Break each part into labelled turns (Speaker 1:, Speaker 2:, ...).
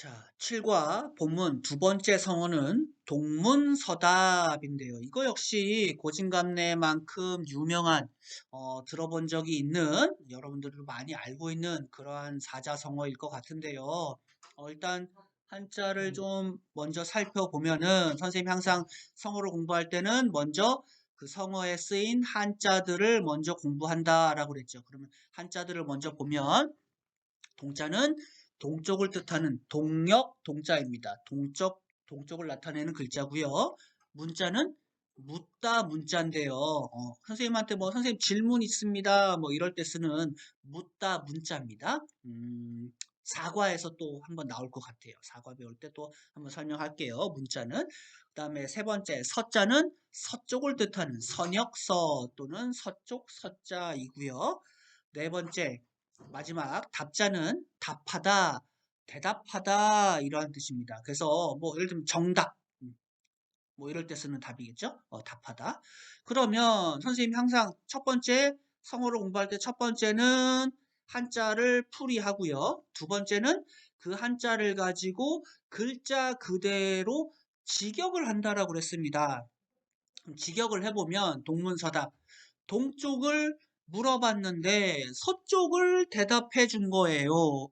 Speaker 1: 자, 7과 본문 두 번째 성어는 동문서답인데요. 이거 역시 고진감래만큼 유명한, 들어본 적이 있는, 여러분들도 많이 알고 있는 그러한 사자성어일 것 같은데요. 일단 한자를 좀 먼저 살펴보면은 선생님이 항상 성어를 공부할 때는 먼저 그 성어에 쓰인 한자들을 먼저 공부한다라고 그랬죠. 그러면 한자들을 먼저 보면 동자는 동쪽을 뜻하는 동력 동자입니다. 동쪽을 나타내는 글자고요. 문자는 묻다 문자인데요. 선생님한테 뭐 선생님 질문 있습니다. 뭐 이럴 때 쓰는 묻다 문자입니다. 사과에서 또 한번 나올 것 같아요. 사과 배울 때 또 한번 설명할게요. 문자는. 그 다음에 세 번째 서자는 서쪽을 뜻하는 선역서 또는 서쪽 서자이고요. 네 번째 마지막 답자는 답하다, 대답하다 이러한 뜻입니다. 그래서 뭐 예를 들면 정답 뭐 이럴 때 쓰는 답이겠죠? 답하다. 그러면 선생님이 항상 첫 번째 성어를 공부할 때 첫 번째는 한자를 풀이하고요. 두 번째는 그 한자를 가지고 글자 그대로 직역을 한다라고 그랬습니다. 직역을 해보면 동문서답 동쪽을 물어봤는데 서쪽을 대답해 준 거예요.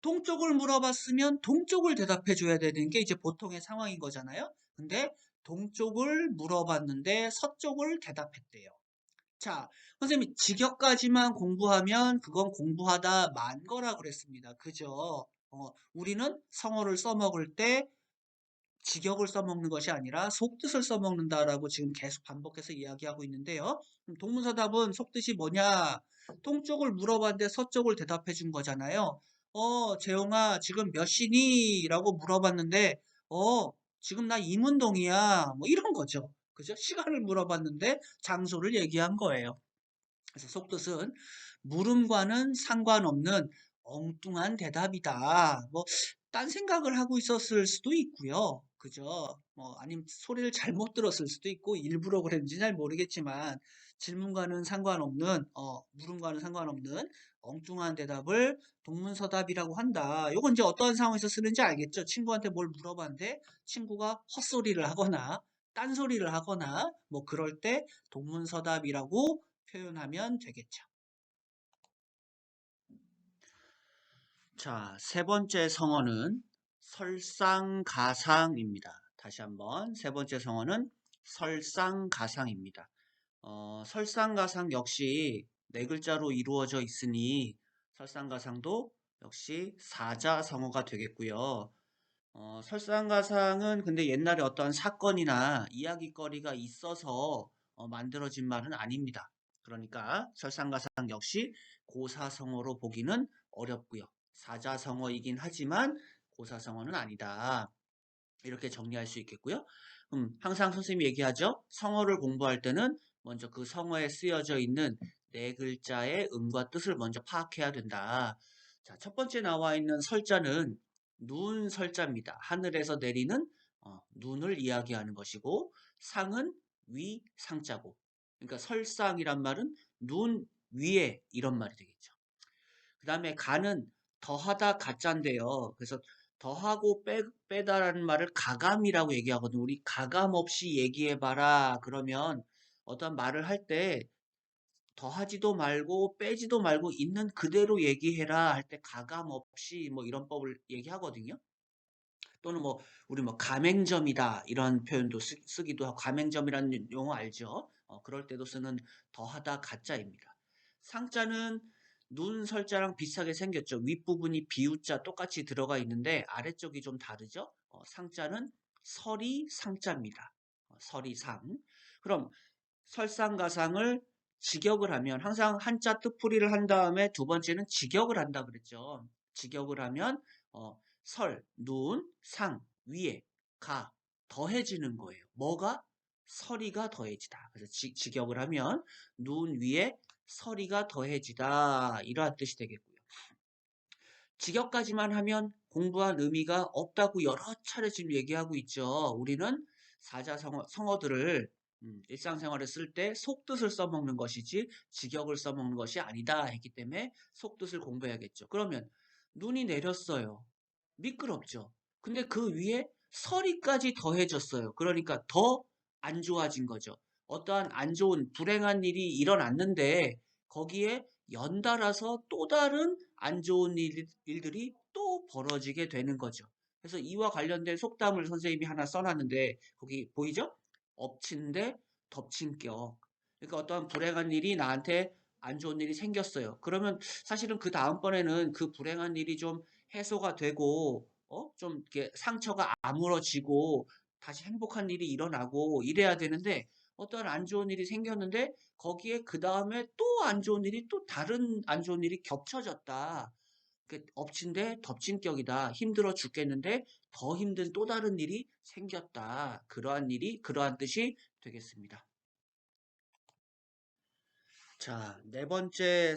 Speaker 1: 동쪽을 물어봤으면 동쪽을 대답해 줘야 되는 게 이제 보통의 상황인 거잖아요. 근데 동쪽을 물어봤는데 서쪽을 대답했대요. 자, 선생님이 직역까지만 공부하면 그건 공부하다 만 거라 그랬습니다. 그죠? 우리는 성어를 써먹을 때 직역을 써먹는 것이 아니라 속뜻을 써먹는다라고 지금 계속 반복해서 이야기하고 있는데요. 동문서답은 속뜻이 뭐냐? 동쪽을 물어봤는데 서쪽을 대답해 준 거잖아요. 재용아, 지금 몇 시니? 라고 물어봤는데, 지금 나 이문동이야. 뭐 이런 거죠. 그죠? 시간을 물어봤는데 장소를 얘기한 거예요. 그래서 속뜻은 물음과는 상관없는 엉뚱한 대답이다. 뭐, 딴 생각을 하고 있었을 수도 있고요. 그죠? 아니면 소리를 잘못 들었을 수도 있고, 일부러 그랬는지 잘 모르겠지만, 질문과는 상관없는, 물음과는 상관없는 엉뚱한 대답을 동문서답이라고 한다. 요건 이제 어떤 상황에서 쓰는지 알겠죠? 친구한테 뭘 물어봤는데, 친구가 헛소리를 하거나, 딴소리를 하거나, 뭐, 그럴 때 동문서답이라고 표현하면 되겠죠. 자, 세 번째 성어는 설상가상입니다. 다시 한번 세 번째 성어는 설상가상입니다. 설상가상 역시 네 글자로 이루어져 있으니 설상가상도 역시 사자성어가 되겠고요. 설상가상은 근데 옛날에 어떤 사건이나 이야기거리가 있어서 만들어진 말은 아닙니다. 그러니까 설상가상 역시 고사성어로 보기는 어렵고요. 사자성어이긴 하지만 고사성어는 아니다. 이렇게 정리할 수 있겠고요. 항상 선생님이 얘기하죠. 성어를 공부할 때는 먼저 그 성어에 쓰여져 있는 네 글자의 의미와 뜻을 먼저 파악해야 된다. 자, 첫 번째 나와 있는 설자는 눈 설자입니다. 하늘에서 내리는 눈을 이야기하는 것이고 상은 위 상자고. 그러니까 설상이란 말은 눈 위에 이런 말이 되겠죠. 그 다음에 가는 더하다 가짜인데요. 그래서 더하고 빼다라는 말을 가감이라고 얘기하거든요. 우리 가감 없이 얘기해봐라. 그러면 어떤 말을 할 때 더하지도 말고 빼지도 말고 있는 그대로 얘기해라 할 때 가감 없이 뭐 이런 법을 얘기하거든요. 또는 뭐 우리 뭐 가맹점이다 이런 표현도 쓰기도 하고 가맹점이라는 용어 알죠? 그럴 때도 쓰는 더하다 가짜입니다. 상자는 눈 설자랑 비슷하게 생겼죠. 윗부분이 비우자 똑같이 들어가 있는데 아래쪽이 좀 다르죠. 상자는 설이 상자입니다. 설이 상. 그럼 설상가상을 직역을 하면 항상 한자 뜻풀이를 한 다음에 두 번째는 직역을 한다 그랬죠. 직역을 하면 설, 눈, 상, 위에, 가 더해지는 거예요. 뭐가? 서리가 더해지다. 그래서 직역을 하면 눈 위에 서리가 더해지다 이러한 뜻이 되겠고요. 직역까지만 하면 공부한 의미가 없다고 여러 차례 지금 얘기하고 있죠. 우리는 성어들을 일상생활에 쓸 때 속뜻을 써먹는 것이지 직역을 써먹는 것이 아니다 했기 때문에 속뜻을 공부해야겠죠. 그러면 눈이 내렸어요. 미끄럽죠. 근데 그 위에 서리까지 더해졌어요. 그러니까 더 안 좋아진 거죠. 어떠한 안 좋은 불행한 일이 일어났는데 거기에 연달아서 또 다른 안 좋은 일들이 또 벌어지게 되는 거죠. 그래서 이와 관련된 속담을 선생님이 하나 써놨는데 거기 보이죠? 엎친 데 덮친 격. 그러니까 어떠한 불행한 일이 나한테 안 좋은 일이 생겼어요. 그러면 사실은 그 다음번에는 그 불행한 일이 좀 해소가 되고 좀 이렇게 상처가 아물어지고 다시 행복한 일이 일어나고 이래야 되는데 어떤 안 좋은 일이 생겼는데 거기에 그 다음에 또 안 좋은 일이 또 다른 안 좋은 일이 겹쳐졌다. 엎친 데 덮친 격이다. 힘들어 죽겠는데 더 힘든 또 다른 일이 생겼다. 그러한 일이 그러한 뜻이 되겠습니다. 자, 네 번째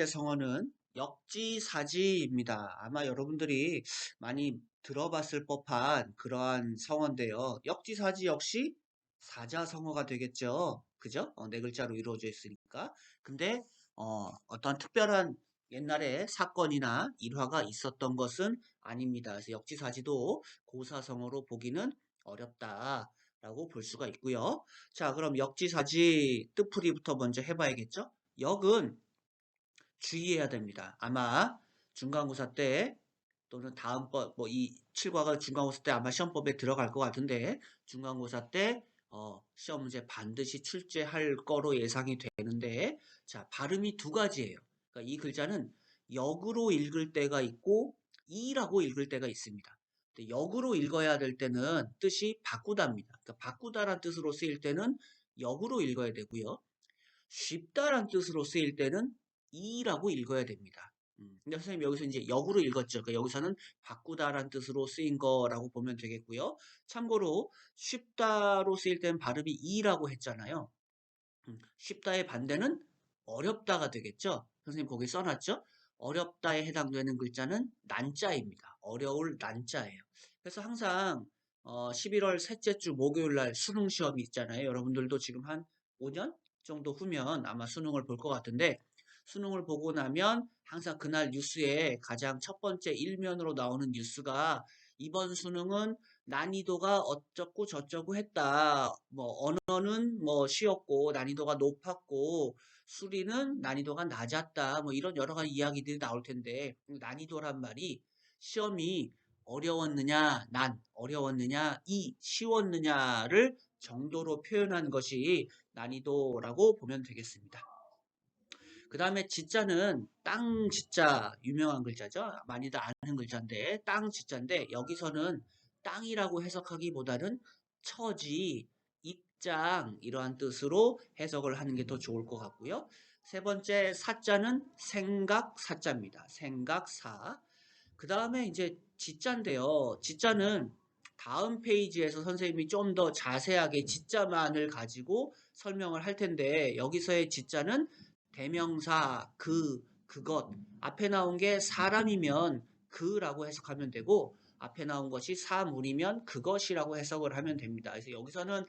Speaker 1: 성어는 역지사지입니다. 아마 여러분들이 많이 들어봤을 법한 그러한 성어인데요. 역지사지 역시 사자성어가 되겠죠. 그죠? 네 글자로 이루어져 있으니까. 근데, 어떤 특별한 옛날에 사건이나 일화가 있었던 것은 아닙니다. 그래서 역지사지도 고사성어로 보기는 어렵다라고 볼 수가 있고요. 자, 그럼 역지사지 뜻풀이부터 먼저 해봐야겠죠? 역은 주의해야 됩니다. 아마 중간고사 때 또는 다음번 뭐 이 7과가 중간고사 때 아마 시험법에 들어갈 것 같은데 중간고사 때 시험 문제 반드시 출제할 거로 예상이 되는데 자, 발음이 두 가지예요. 그러니까 이 글자는 역으로 읽을 때가 있고 이라고 읽을 때가 있습니다. 근데 역으로 읽어야 될 때는 뜻이 바꾸다입니다. 그러니까 바꾸다란 뜻으로 쓰일 때는 역으로 읽어야 되고요. 쉽다란 뜻으로 쓰일 때는 이라고 읽어야 됩니다. 근데 선생님 여기서 이제 역으로 읽었죠. 그러니까 여기서는 바꾸다란 뜻으로 쓰인 거라고 보면 되겠고요. 참고로 쉽다로 쓰일 때는 발음이 이라고 했잖아요. 쉽다의 반대는 어렵다가 되겠죠. 선생님 거기 써놨죠. 어렵다에 해당되는 글자는 난자입니다. 어려울 난자예요. 그래서 항상 11월 셋째 주 목요일 날 수능 시험이 있잖아요. 여러분들도 지금 한 5년 정도 후면 아마 수능을 볼 것 같은데 수능을 보고 나면 항상 그날 뉴스에 가장 첫 번째 일면으로 나오는 뉴스가 이번 수능은 난이도가 어쩌고 저쩌고 했다. 뭐 언어는 뭐 쉬웠고 난이도가 높았고 수리는 난이도가 낮았다. 뭐 이런 여러 가지 이야기들이 나올 텐데 난이도란 말이 시험이 어려웠느냐, 어려웠느냐, 쉬웠느냐를 정도로 표현한 것이 난이도라고 보면 되겠습니다. 그 다음에 지자는 땅 지자 유명한 글자죠. 많이들 아는 글자인데 땅 지자인데 여기서는 땅이라고 해석하기보다는 처지, 입장 이러한 뜻으로 해석을 하는 게 더 좋을 것 같고요. 세 번째 사자는 생각 사자입니다. 생각사. 그 다음에 이제 지자인데요. 지자는 다음 페이지에서 선생님이 좀 더 자세하게 지자만을 가지고 설명을 할 텐데 여기서의 지자는 대명사 그것 앞에 나온 게 사람이면 그라고 해석하면 되고 앞에 나온 것이 사물이면 그것이라고 해석을 하면 됩니다. 그래서 여기서는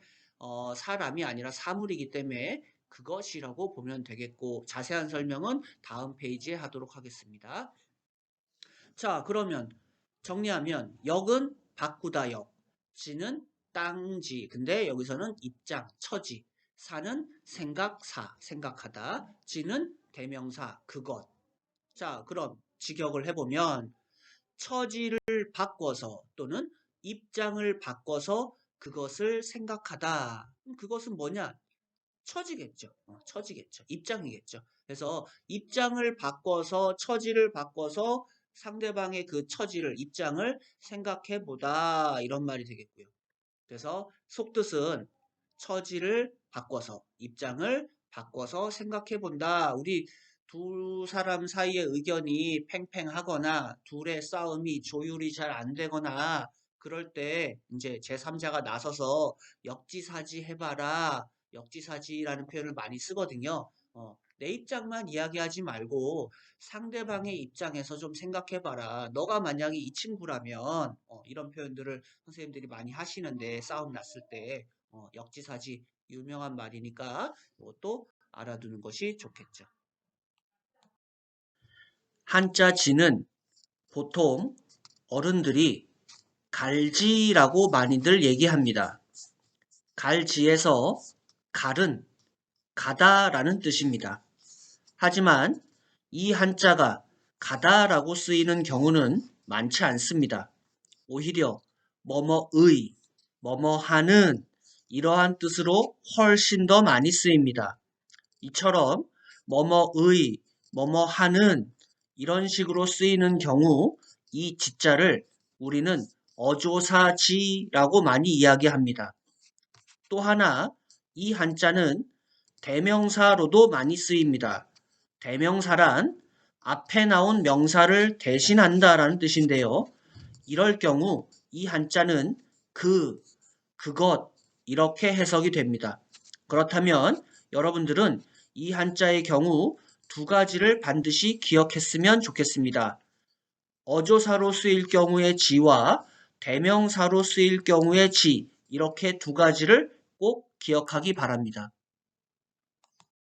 Speaker 1: 사람이 아니라 사물이기 때문에 그것이라고 보면 되겠고 자세한 설명은 다음 페이지에 하도록 하겠습니다. 자, 그러면 정리하면 역은 바꾸다 역, 지는 땅지. 근데 여기서는 입장, 처지. 사는 생각사, 생각하다. 지는 대명사, 그것. 자, 그럼 직역을 해보면 처지를 바꿔서 또는 입장을 바꿔서 그것을 생각하다. 그것은 뭐냐? 처지겠죠. 처지겠죠. 입장이겠죠. 그래서 입장을 바꿔서 처지를 바꿔서 상대방의 그 처지를 입장을 생각해 보다 이런 말이 되겠고요. 그래서 속뜻은 처지를 바꿔서 입장을 바꿔서 생각해 본다. 우리 두 사람 사이의 의견이 팽팽하거나 둘의 싸움이 조율이 잘 안 되거나 그럴 때 이제 제3자가 나서서 역지사지 해봐라. 역지사지라는 표현을 많이 쓰거든요. 내 입장만 이야기하지 말고 상대방의 입장에서 좀 생각해봐라. 너가 만약에 이 친구라면 이런 표현들을 선생님들이 많이 하시는데 싸움 났을 때 역지사지 유명한 말이니까 이것도 알아두는 것이 좋겠죠. 한자 지는 보통 어른들이 갈지라고 많이들 얘기합니다. 갈지에서 갈은 가다라는 뜻입니다. 하지만 이 한자가 가다라고 쓰이는 경우는 많지 않습니다. 오히려 뭐뭐의, 뭐뭐하는 이러한 뜻으로 훨씬 더 많이 쓰입니다. 이처럼 뭐뭐의, 뭐뭐하는 이런 식으로 쓰이는 경우 이 지자를 우리는 어조사지라고 많이 이야기합니다. 또 하나 이 한자는 대명사로도 많이 쓰입니다. 대명사란 앞에 나온 명사를 대신한다라는 뜻인데요. 이럴 경우 이 한자는 그것 이렇게 해석이 됩니다. 그렇다면 여러분들은 이 한자의 경우 두 가지를 반드시 기억했으면 좋겠습니다. 어조사로 쓰일 경우의 지와 대명사로 쓰일 경우의 지 이렇게 두 가지를 꼭 기억하기 바랍니다.